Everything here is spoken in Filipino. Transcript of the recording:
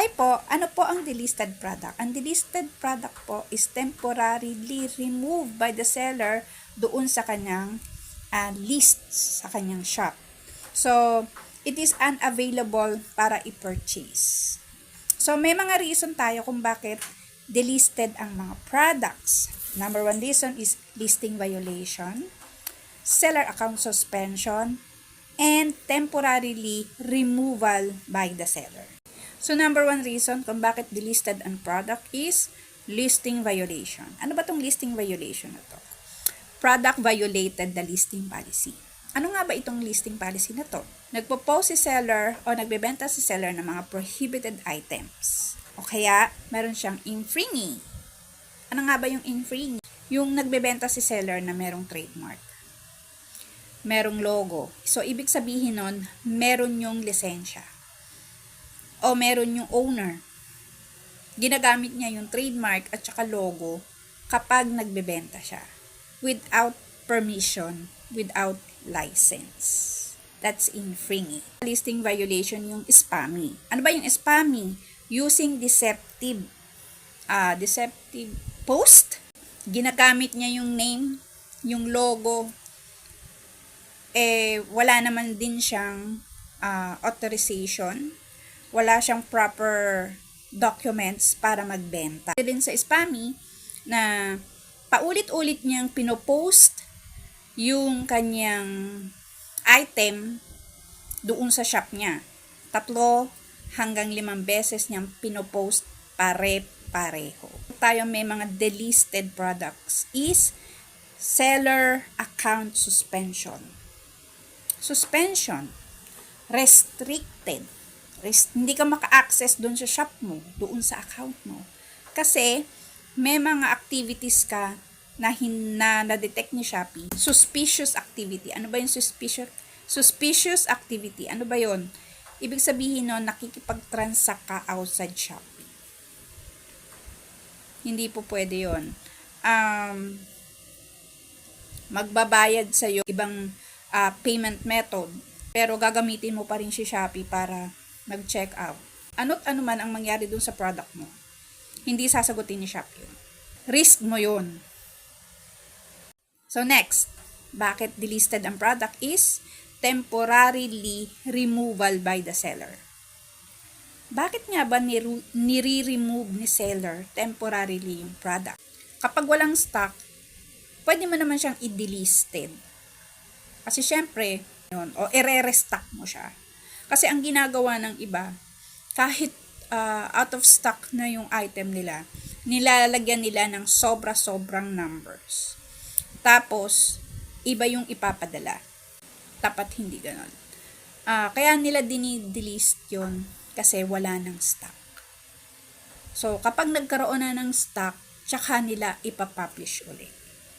Hi po, ano po ang delisted product? Ang delisted product po is temporarily removed by the seller doon sa kanyang list sa kanyang shop. So, it is unavailable para i-purchase. So, may mga reason tayo kung bakit delisted ang mga products. Number one reason is listing violation, seller account suspension, and temporarily removal by the seller. So, number one reason kung bakit delisted ang product is listing violation. Ano ba tong listing violation na to? Product violated the listing policy. Ano nga ba itong listing policy na to? Nagpo-post si seller o nagbebenta si seller ng mga prohibited items. O kaya, meron siyang infringing. Ano nga ba yung infringing? Yung nagbebenta si seller na merong trademark. Merong logo. So, ibig sabihin nun, meron yung lisensya. O meron yung owner. Ginagamit niya yung trademark at saka logo kapag nagbebenta siya. Without permission, without license. That's infringing. Listing violation yung spammy. Ano ba yung spammy? Using deceptive post. Ginagamit niya yung name, yung logo, wala naman din siyang authorization. Wala siyang proper documents para magbenta. Din sa spammy na paulit-ulit niyang pinopost yung kanyang item doon sa shop niya. 3 hanggang 5 beses niyang pinopost pare-pareho. Tayo may mga delisted products is seller account suspension. Suspension, restricted. Hindi ka maka-access doon sa shop mo, doon sa account mo. Kasi, may mga activities ka na na-detect ni Shopee. Suspicious activity. Ano ba yung suspicious activity? Ano ba yon? Ibig sabihin nun, nakikipag-transact ka outside Shopee. Hindi po pwede yon. Magbabayad sa'yo ibang payment method, pero gagamitin mo pa rin si Shopee para mag-check out. Ano't ano man ang mangyari dun sa product mo, hindi sasagutin ni Shopee yun. Risk mo yun. So next, bakit delisted ang product is temporarily removal by the seller. Bakit nga ba nire-remove ni seller temporarily yung product? Kapag walang stock, pwede mo naman siyang i-delisted. Kasi syempre, yun, o i-restock mo siya. Kasi ang ginagawa ng iba, kahit out of stock na yung item nila, nilalagyan nila ng sobra-sobrang numbers. Tapos, iba yung ipapadala. Dapat hindi ganon. Kaya nila dinidelist yun kasi wala ng stock. So, kapag nagkaroon na ng stock, tsaka nila ipapublish ulit.